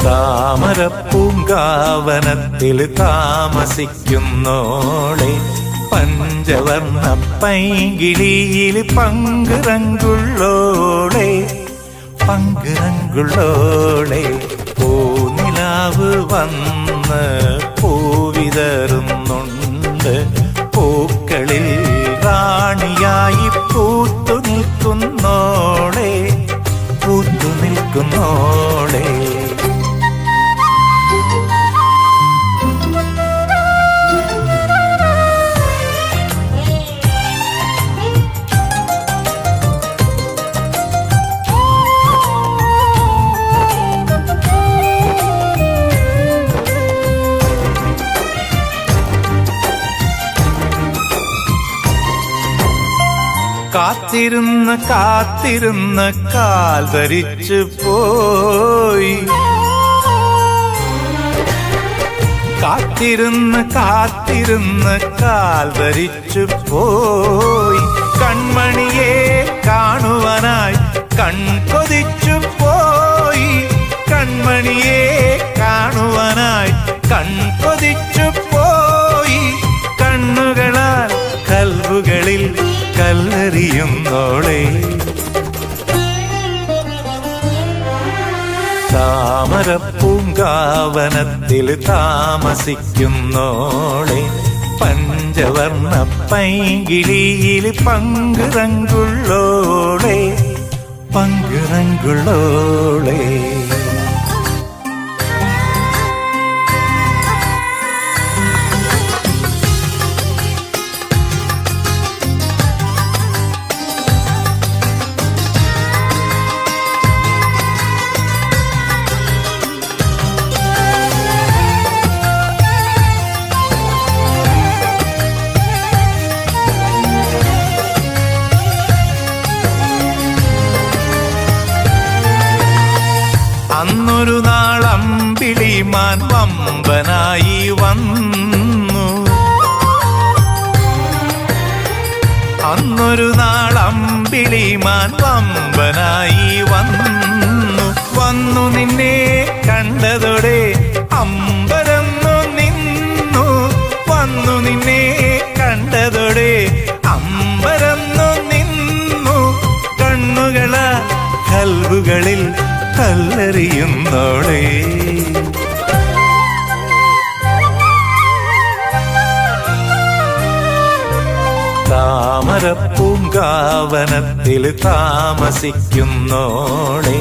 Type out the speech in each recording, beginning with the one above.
താമരപ്പൂങ്കാവനത്തിൽ താമസിക്കുന്നോളെ പഞ്ചവർണ്ണ പൈങ്കിളിയിൽ പങ്കുറങ്കുള്ളോളെ പങ്കുറങ്കുള്ളോളെ പൂനിലാവ് വന്ന് പൂവിതറുന്നുണ്ട് പൂക്കളിൽ റാണിയായി പൂത്തു നിൽക്കുന്നോളെ പൂത്തു നിൽക്കുന്നോളെ കാത്തിരുന്ന് കാത്തിരുന്ന് കാൽ ധരിച്ചു പോയി കാത്തിരുന്ന് കാത്തിരുന്ന് കാൽ ധരിച്ചു പോയി കൺമണിയെ കാണുവാനായി കൺകൊതിച്ചു പോയി കൺമണിയെ കാണുവാനായി കൺകൊതിച്ചു പോയി കണ്ണുകളാൽ കൽവുകളിൽ കല്ലെറിയുന്നോളെ താമരപ്പൂങ്കാവനത്തിൽ താമസിക്കുന്നോളെ പഞ്ചവർണ്ണ പൈങ്കിളിയിൽ പങ്കുറങ്കുള്ളോളെ പങ്കുറങ്കുള്ളോളെ അന്നൊരു നാൾ അമ്പിളിമാൻ വമ്പനായി വന്നു അന്നൊരു നാൾ അമ്പിളിമാൻ വമ്പനായി വന്നു വന്നു നിന്നെ കണ്ടതോടെ അമ്പരന്നു നിന്നു വന്നു നിന്നെ കണ്ടതോടെ അമ്പരന്നു നിന്നു കണ്ണുകളാ കൽവുകളിൽ കല്ലെറിയുന്നോളെ താമരപ്പൂങ്കാവനത്തിൽ താമസിക്കുന്നോളെ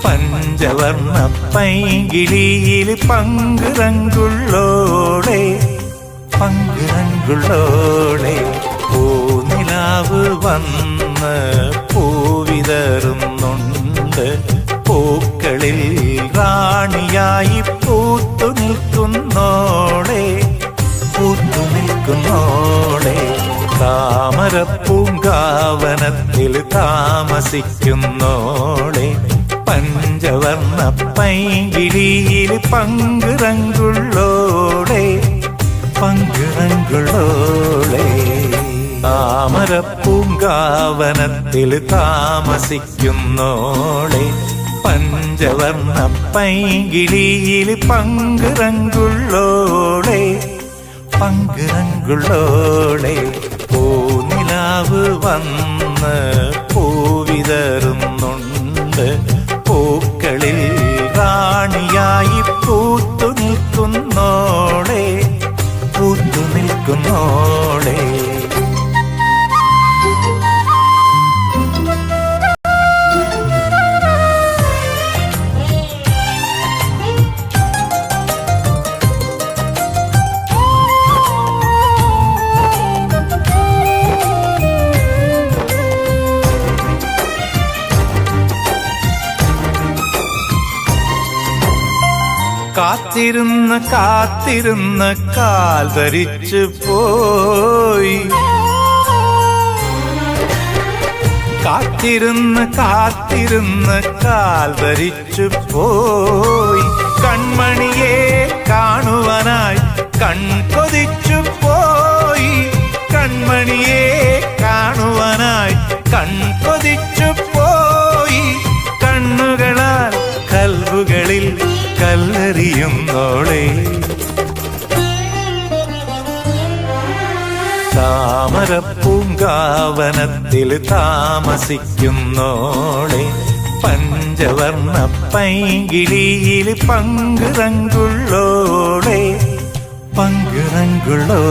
പഞ്ചവർണ്ണ പൈങ്കിളിയിൽ പങ്കുറങ്കുള്ളോളെ പങ്കുറങ്കുള്ളോളെ പൂനിലാവ് വന്ന് പൂവിതറുന്നുണ്ട് പൂക്കളിൽ റാണിയായി പൂത്തു നിൽക്കുന്നോളെ പൂത്തു നിൽക്കുന്നോളെ താമരപ്പൂങ്കാവനത്തിൽ താമസിക്കുന്നോളെ പഞ്ചവർണ്ണ പൈങ്കിളിയിൽ പങ്കുറങ്കുള്ളോളെ പങ്കുറങ്കുള്ളോളെ താമരപ്പൂങ്കാവനത്തിൽ താമസിക്കുന്നോളെ പഞ്ചവർണ്ണ പൈങ്കിളിയിൽ പങ്കുറങ്കുള്ളോളെ പങ്കുറങ്കുള്ളോളെ പൂനിലാവ് വന്ന് പൂവിതറുന്നുണ്ട് പൂക്കളിൽ റാണിയായി പൂത്തു നിൽക്കുന്നോളെ പൂത്തു നിൽക്കുന്നോളെ കാത്തിരുന്ന് കാത്തിരുന്ന് കാൽ ധരിച്ചു പോയി കാത്തിരുന്ന് കാത്തിരുന്ന് കാൽ ധരിച്ചു പോയി കൺമണിയെ കാണുവാനായി കൺകൊതിച്ചു പോയി കൺമണിയെ കാണുവാനായി കൺകൊതിച്ചു പോയി കണ്ണുകളാൽ കൽവുകളിൽ കല്ലെറിയുന്നോളെ. താമരപ്പൂങ്കാവനത്തിൽ താമസിക്കുന്നോളെ, പഞ്ചവർണ്ണ പൈങ്കിളിയിൽ പങ്കുറങ്കുള്ളോളെ, പങ്കുറങ്കുള്ളോ